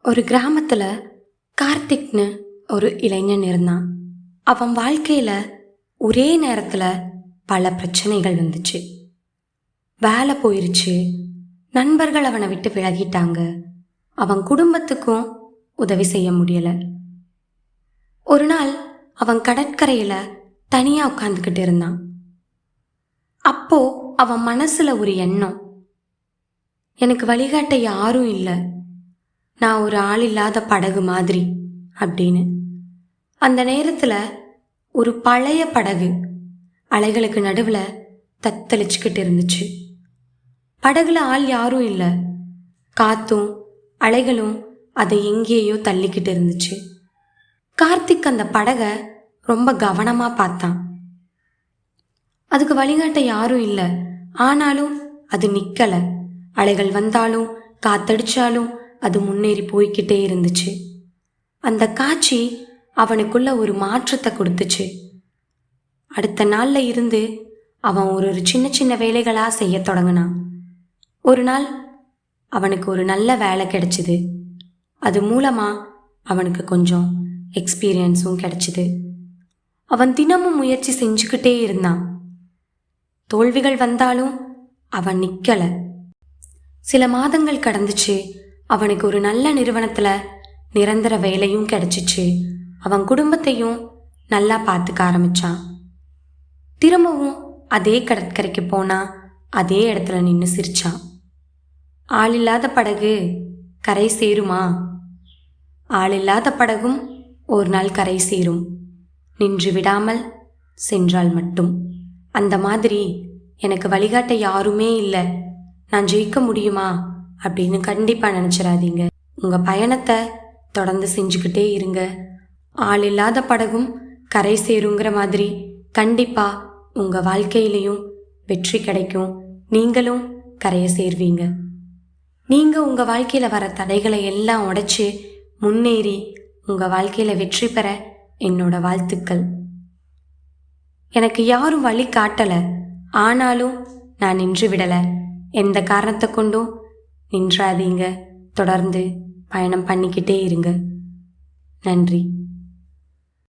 ஒரு கிராமத்தில் கார்த்திக்னு ஒரு இளைஞன் இருந்தான். அவன் வாழ்க்கையில் ஒரே நேரத்தில் பல பிரச்சனைகள் வந்துச்சு. வேலை போயிருச்சு, நண்பர்கள் அவனை விட்டு விலகிட்டாங்க, அவன் குடும்பத்துக்கும் உதவி செய்ய முடியலை. ஒரு நாள் அவன் கடற்கரையில் தனியாக உட்காந்துக்கிட்டு இருந்தான். அப்போ அவன் மனசில் ஒரு எண்ணம், எனக்கு வழிகாட்ட யாரும் இல்லை, நான் ஒரு ஆள் இல்லாத படகு மாதிரி அப்படின்னு. அந்த நேரத்தில் ஒரு பழைய படகு அலைகளுக்கு நடுவில் தத்தளிச்சுக்கிட்டு இருந்துச்சு. படகுல ஆள் யாரும் இல்லை, காத்தும் அலைகளும் அதை எங்கேயோ தள்ளிக்கிட்டு இருந்துச்சு. கார்த்திக் அந்த படகை ரொம்ப கவனமாக பார்த்தான். அதுக்கு வழிகாட்ட யாரும் இல்லை, ஆனாலும் அது நிற்கலை. அலைகள் வந்தாலும் காத்தடிச்சாலும் அது முன்னேறி போய்கிட்டே இருந்துச்சு. அந்த காட்சி அவனுக்குள்ள ஒரு மாற்றத்தை கொடுத்துச்சு. அடுத்த நாளில் இருந்து அவன் ஒரு சின்ன சின்ன வேலைகளாக செய்ய தொடங்கினான். ஒரு நாள் அவனுக்கு ஒரு நல்ல வேலை கிடைச்சிது. அது மூலமாக அவனுக்கு கொஞ்சம் எக்ஸ்பீரியன்ஸும் கிடைச்சிது. அவன் தினமும் முயற்சி செஞ்சுக்கிட்டே இருந்தான். தோல்விகள் வந்தாலும் அவன் நிற்கலை. சில மாதங்கள் கடந்துச்சு. அவனுக்கு ஒரு நல்ல நிறுவனத்தில் நிரந்தர வேலையும் கிடைச்சிச்சு. அவன் குடும்பத்தையும் நல்லா பார்த்துக்க ஆரம்பித்தான். திரும்பவும் அதே கடற்கரைக்கு போனால் அதே இடத்துல நின்று சிரிச்சான். ஆள் இல்லாத படகு கரை சேருமா? ஆள் இல்லாத படகும் ஒரு நாள் கரை சேரும், நின்று விடாமல் சென்றால் மட்டும். அந்த மாதிரி எனக்கு வழிகாட்ட யாருமே இல்லை, நான் ஜெயிக்க முடியுமா அப்படின்னு கண்டிப்பாக நினச்சிடாதீங்க. உங்கள் பயணத்தை தொடர்ந்து செஞ்சுக்கிட்டே இருங்க. ஆள் இல்லாத படகும் கரை சேருங்கிற மாதிரி கண்டிப்பாக உங்கள் வாழ்க்கையிலையும் வெற்றி கிடைக்கும். நீங்களும் கரையை சேர்வீங்க. நீங்கள் உங்கள் வாழ்க்கையில் வர தடைகளை எல்லாம் உடைச்சி முன்னேறி உங்கள் வாழ்க்கையில் வெற்றி பெற என்னோட வாழ்த்துக்கள். எனக்கு யாரும் வழி காட்டலை, ஆனாலும் நான் நின்று விடலை. எந்த காரணத்தை கொண்டும் நின்றாதீங்க. தொடர்ந்து பயணம் பண்ணிக்கிட்டே இருங்க. நன்றி.